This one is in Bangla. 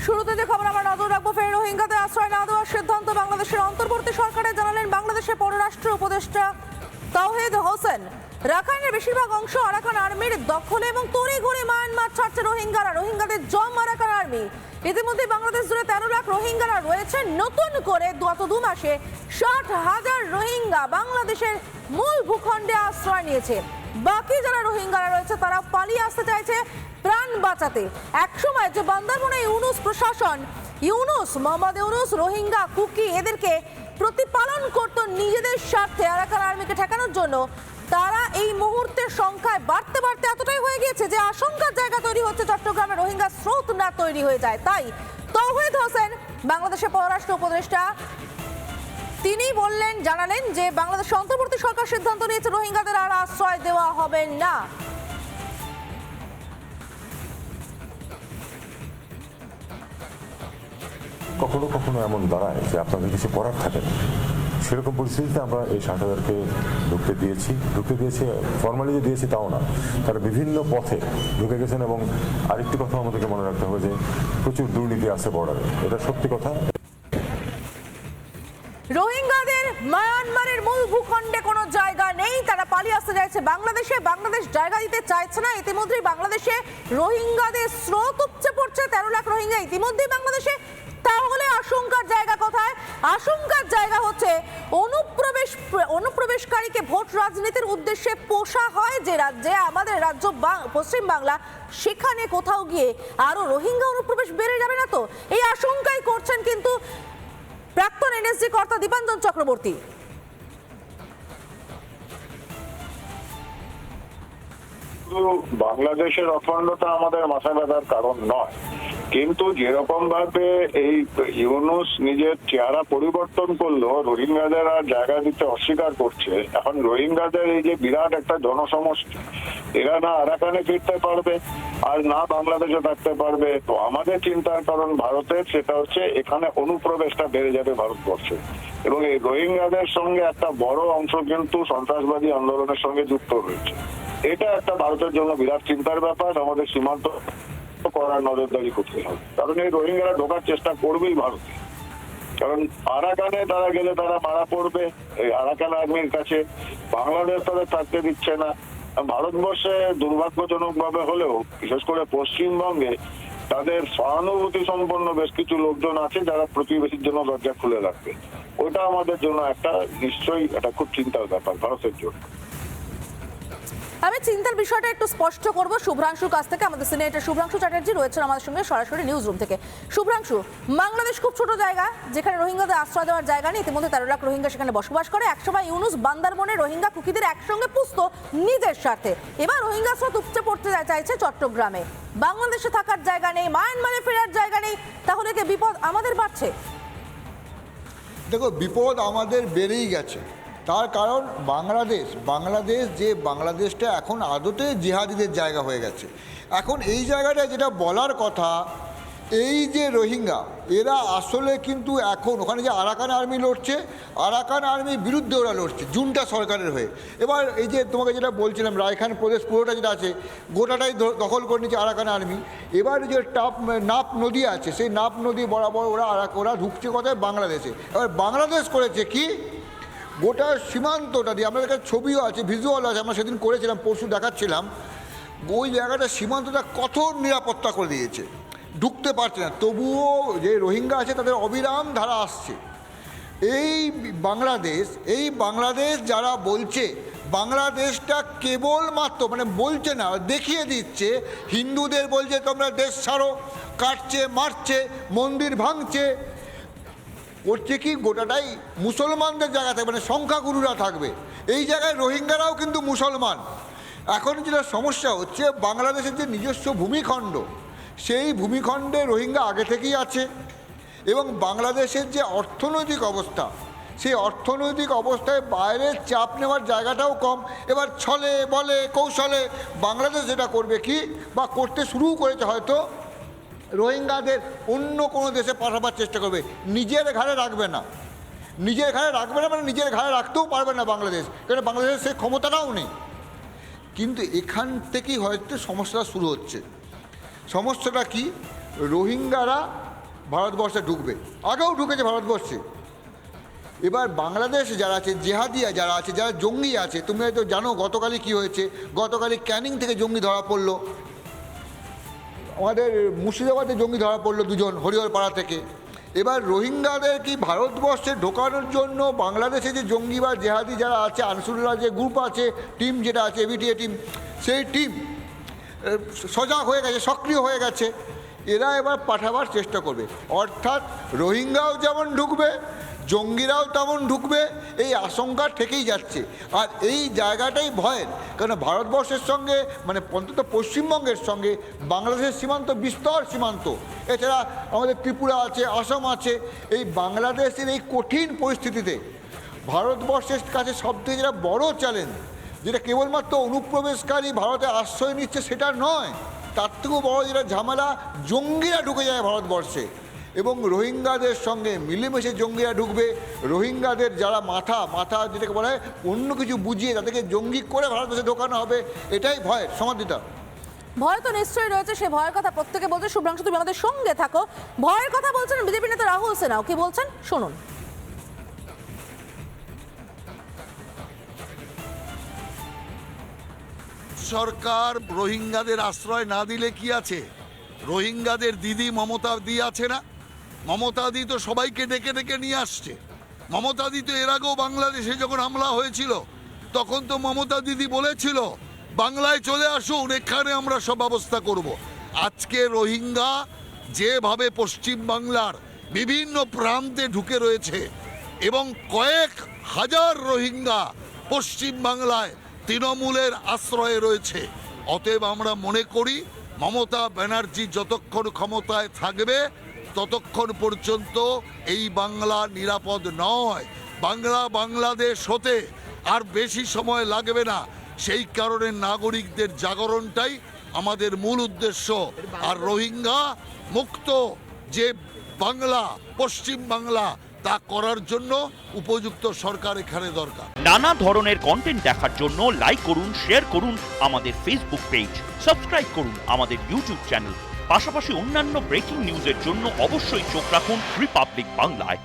শুরুতে যে খবর আমরা নজর রাখবো, ফের রোহিঙ্গাদের আশ্রয় না দেওয়ার সিদ্ধান্ত বাংলাদেশের অন্তর্বর্তী সরকারে জানালেন বাংলাদেশের পররাষ্ট্র উপদেষ্টা তাওহিদ হোসেন। রাখাইনের বেশিরভাগ অংশ আরাকান আর্মির দখলে এবং তড়িঘড়ি মায়ানমার ছাড়ছে রোহিঙ্গারা। রোহিঙ্গাদের জম আরাকান আর্মি। ইতিমধ্যে বাংলাদেশ জুড়ে 13 লাখ রোহিঙ্গারা রয়েছে। নতুন করে গত 2 মাসে 60,000 রোহিঙ্গা বাংলাদেশের মূল ভূখণ্ডে আশ্রয় নিয়েছে। বাকি যারা রোহিঙ্গারা রয়েছে তারা পালিয়ে আসতে চাইছে প্রাণ বাঁচাতে। একসময় যে বান্দরবনে ইউনুস প্রশাসন, মোহাম্মদ ইউনুস রোহিঙ্গা, কুকি এদেরকে প্রতিপালন করত নিজেদের স্বার্থে আরাকান আর্মিকে ঠেকানোর জন্য, তারা এই মুহূর্তে সংখ্যায় বাড়তে বাড়তে এতটাই হয়ে গিয়েছে যে আশঙ্কার জায়গা তৈরি হচ্ছে চট্টগ্রামে রোহিঙ্গা স্রোত না তৈরি হয়ে যায়। তাই তাওহিদ হোসেন, বাংলাদেশের পররাষ্ট্র উপদেষ্টা, তিনি জানালেন যে বাংলাদেশের অন্তর্বর্তী সরকার সিদ্ধান্ত নিয়েছে রোহিঙ্গাদের আর আশ্রয় দেওয়া হবে না। কখনো কখনো এমন দাঁড়ায় যে আপনাদের কিছু করার থাকে না। সেরকম পরিস্থিতিতে আমরা এই 60,000-কে ঢুকতে দিয়েছি। ফর্মালি যে দিয়েছি তাও না, তারা বিভিন্ন পথে ঢুকে গেছেন। এবং আরেকটি কথা আমাদেরকে মনে রাখতে হবে যে প্রচুর দুর্নীতি আছে বর্ডারে, এটা সত্যি কথা। রোহিঙ্গাদের মায়ানমারের মূল ভূখণ্ডে কোনো জায়গা নেই, তারা পালিয়ে আসতে চাইছে বাংলাদেশে। বাংলাদেশ জায়গা দিতে চাইছে না। ইতিমধ্যেই বাংলাদেশে রোহিঙ্গাদের স্রোত উপচে পড়ছে। 13 লাখ রোহিঙ্গা ইতিমধ্যেই বাংলাদেশে। তাহলে আশঙ্কার জায়গা কোথায়? আশঙ্কার জায়গা হচ্ছে অনুপ্রবেশকারীকে ভোট রাজনীতির উদ্দেশ্যে পোষা হয় যে রাজ্যে, আমাদের রাজ্য পশ্চিম বাংলা, সেখানে কোথাও গিয়ে আরো রোহিঙ্গা অনুপ্রবেশ বেড়ে যাবে না তো? এই আশঙ্কাই করছেন কিন্তু প্রাক্তন এনএসজি কর্তা দীপাঞ্জন চক্রবর্তী। বাংলাদেশের অখণ্ডতা আমাদের মাথা ব্যথার কারণ নয়, কিন্তু যেরকম ভাবে এই ইউনুস নিজের চেহারা পরিবর্তন করলো, রোহিঙ্গাদের আর জায়গা দিতে অস্বীকার করছে। এখন রোহিঙ্গাদের এই যে বিরাট একটা জনসমষ্টি, এরা না আরাকানে ফিরতে পারবে আর না বাংলাদেশে থাকতে পারবে। তো আমাদের চিন্তার কারণ ভারতের, সেটা হচ্ছে এখানে অনুপ্রবেশটা বেড়ে যাবে ভারতবর্ষে। এবং এই রোহিঙ্গাদের সঙ্গে একটা বড় অংশ কিন্তু সন্ত্রাসবাদী আন্দোলনের সঙ্গে যুক্ত রয়েছে। এটা একটা ভারতের জন্য বিরাট চিন্তার ব্যাপার। আমাদের সীমান্ত করার নজরদারি করতে হবে, কারণ এই রোহিঙ্গারা ঢোকার চেষ্টা করবেই ভারতে। কারণ আরাকানে তারা গেলে তারা মারা পড়বে এই আরাকান আর্মির কাছে। বাংলাদেশ তাদের থাকতে দিচ্ছে না। ভারতবর্ষে দুর্ভাগ্যজনক ভাবে হলেও, বিশেষ করে পশ্চিমবঙ্গে, তাদের সহানুভূতি সম্পন্ন বেশ কিছু লোকজন আছে যারা প্রতিবেশীর জন্য দরজা খুলে রাখবে। ওটা আমাদের জন্য একটা নিশ্চয়ই একটা খুব চিন্তার ব্যাপার ভারতের জন্য। আমি চিন্তার বিষয়টা একটু স্পষ্ট করব শুভ্রাংশুর কাছ থেকে। আমাদের সিনিয়র শুভ্রাংশু চ্যাটার্জি রয়েছেন আমাদের সঙ্গে সরাসরি নিউজ রুম থেকে। শুভ্রাংশু, বাংলাদেশ খুব ছোট জায়গা, যেখানে রোহিঙ্গাদের আশ্রয় দেওয়ার জায়গা নেই। ইতিমধ্যে 13 লাখ রোহিঙ্গা সেখানে বসবাস করে। একসময় ইউনুস বান্দরবনে রোহিঙ্গা কুকিদের একসঙ্গে পুষত নিজের স্বার্থে। এবার রোহিঙ্গা স্রোত উপচে পড়তে চাইছে চট্টগ্রামে। বাংলাদেশে থাকার জায়গা নেই, মায়ানমারে ফেরার জায়গা নেই। তাহলে কি বিপদ আমাদের বাড়ছে? দেখো, বিপদ আমাদের বেড়েই গেছে। তার কারণ বাংলাদেশটা এখন আদতে জিহাদিদের জায়গা হয়ে গেছে। এখন এই জায়গাটায় যেটা বলার কথা, এই যে রোহিঙ্গা, এরা আসলে কিন্তু এখন ওখানে যে আরাকান আর্মি লড়ছে, আরাকান আর্মির বিরুদ্ধে ওরা লড়ছে জুনটা সরকারের হয়ে। এবার এই যে তোমাকে যেটা বলছিলাম, রায়খান প্রদেশ পুরোটা যেটা আছে গোটাটাই দখল করে নিচ্ছে আরাকান আর্মি। এবার যে নাপ নদী আছে, সেই নাপ নদী বরাবর ওরা ঢুকছে কোথায়? বাংলাদেশে। এবার বাংলাদেশ করেছে কি, গোটা সীমান্তটা দিয়ে, আমাদের কাছে ছবিও আছে, ভিজুয়াল আছে, আমরা সেদিন করেছিলাম, পরশু দেখাচ্ছিলাম। ওই জায়গাটা সীমান্তটা কঠোর নিরাপত্তা করে দিয়েছে, ঢুকতে পারছে না। তবুও যে রোহিঙ্গা আছে তাদের অবিরাম ধারা আসছে। এই বাংলাদেশ যারা বলছে, বাংলাদেশটা কেবলমাত্র বলছে না, দেখিয়ে দিচ্ছে। হিন্দুদের বলছে তোমরা দেশ ছাড়ো, কাটছে, মারছে, মন্দির ভাঙছে, করছে কি গোটাটাই মুসলমানদের জায়গা থাকবে, সংখ্যাগুরুরা থাকবে। এই জায়গায় রোহিঙ্গারাও কিন্তু মুসলমান। এখন যেটা সমস্যা হচ্ছে, বাংলাদেশের যে নিজস্ব ভূমিখণ্ড, সেই ভূমিখণ্ডে রোহিঙ্গা আগে থেকেই আছে। এবং বাংলাদেশের যে অর্থনৈতিক অবস্থা, সেই অর্থনৈতিক অবস্থায় বাইরের চাপ নেওয়ার জায়গাটাও কম। এবার ছলে বলে কৌশলে বাংলাদেশ যেটা করবে কি, বা করতে শুরু করেছে হয়তো, রোহিঙ্গাদের অন্য কোনো দেশে পাঠাবার চেষ্টা করবে। নিজের ঘাড়ে রাখবে না, নিজের ঘাড়ে রাখতেও পারবে না বাংলাদেশ, কারণ বাংলাদেশের সেই ক্ষমতাটাও নেই। কিন্তু এখান থেকেই হয়তো সমস্যাটা শুরু হচ্ছে। সমস্যাটা কি, রোহিঙ্গারা ভারতবর্ষে ঢুকবে, আগেও ঢুকেছে ভারতবর্ষে। এবার বাংলাদেশ যারা আছে, জেহাদিয়া যারা আছে, যারা জঙ্গি আছে, তুমি হয়তো জানো গতকালই কি হয়েছে। গতকালই ক্যানিং থেকে জঙ্গি ধরা পড়লো, আমাদের মুর্শিদাবাদে জঙ্গি ধরা পড়লো 2 জন হরিহরপাড়া থেকে। এবার রোহিঙ্গাদের কি ভারতবর্ষে ঢোকানোর জন্য বাংলাদেশে যে জঙ্গি বা জেহাদি যারা আছে, আনসারুল্লাহ যে গ্রুপ আছে, টিম যেটা আছে, এবিটিএ টিম, সেই টিম সজাগ হয়ে গেছে, সক্রিয় হয়ে গেছে। এরা এবার পাঠাবার চেষ্টা করবে, অর্থাৎ রোহিঙ্গাও যেমন ঢুকবে, জঙ্গিরাও তেমন ঢুকবে, এই আশঙ্কা থেকেই যাচ্ছে। আর এই জায়গাটাই ভয়ের, কারণ ভারতবর্ষের সঙ্গে মানে অন্তত পশ্চিমবঙ্গের সঙ্গে বাংলাদেশের সীমান্ত বিস্তর সীমান্ত, এছাড়া আমাদের ত্রিপুরা আছে, আসাম আছে। এই বাংলাদেশের এই কঠিন পরিস্থিতিতে ভারতবর্ষের কাছে সবথেকে যেটা বড় চ্যালেঞ্জ, যেটা কেবলমাত্র অনুপ্রবেশকারী ভারতে আশ্রয় নিচ্ছে সেটা নয়, তার থেকেও বড় যেটা ঝামেলা, জঙ্গিরা ঢুকে যায় ভারতবর্ষে এবং রোহিঙ্গাদের সঙ্গে মিলেমিশে জঙ্গিরা ঢুকবে। রোহিঙ্গাদের যারা মাথা যেটাকে বলা হয় অন্য কিছু বুঝিয়ে তাদেরকে জঙ্গি করে ভারতবর্ষে ঢোকানো হবে, এটাই ভয়ের সমাধিতা। ভয় তো নিশ্চয়ই রয়েছে, সে ভয়ের কথা প্রত্যেকে বলছে। শুভ্রাংশু, তুমি আমাদের সঙ্গে থাকো। ভয়ের কথা বলছেন বিজেপি নেতা রাহুল সিনহাও, কি বলছেন শুনুন। সরকার রোহিঙ্গাদের আশ্রয় না দিলে কি আছে? রোহিঙ্গাদের দিদি মমতা দি আছে না? মমতা দি তো সবাইকে ডেকে ডেকে নিয়ে আসছে। মমতা দি তো এর আগেও বাংলাদেশে যখন হামলা হয়েছিল তখন তো মমতা দিদি বলেছিল বাংলায় চলে আসুন, এখানে আমরা সব ব্যবস্থা করব। আজকে রোহিঙ্গা যেভাবে পশ্চিম বাংলার বিভিন্ন প্রান্তে ঢুকে রয়েছে এবং কয়েক হাজার রোহিঙ্গা পশ্চিম বাংলায় তৃণমূলের আশ্রয়ে রয়েছে, অতএব আমরা মনে করি মমতা ব্যানার্জি যতক্ষণ ক্ষমতায় থাকবে ততক্ষণ পর্যন্ত এই বাংলা নিরাপদ নয়। বাংলাদেশ হতে আর বেশি সময় লাগবে না। সেই কারণে নাগরিকদের জাগরণটাই আমাদের মূল উদ্দেশ্য। আর রোহিঙ্গা মুক্ত যে বাংলা, পশ্চিম বাংলা, তা করার জন্য উপযুক্ত সরকার এখানে দরকার। নানা ধরনের কন্টেন্ট দেখার জন্য লাইক করুন, শেয়ার করুন আমাদের ফেসবুক পেজ, সাবস্ক্রাইব করুন আমাদের ইউটিউব চ্যানেল। পাশাপাশি অন্যান্য ব্রেকিং নিউজের জন্য অবশ্যই চোখ রাখুন রিপাবলিক বাংলায়।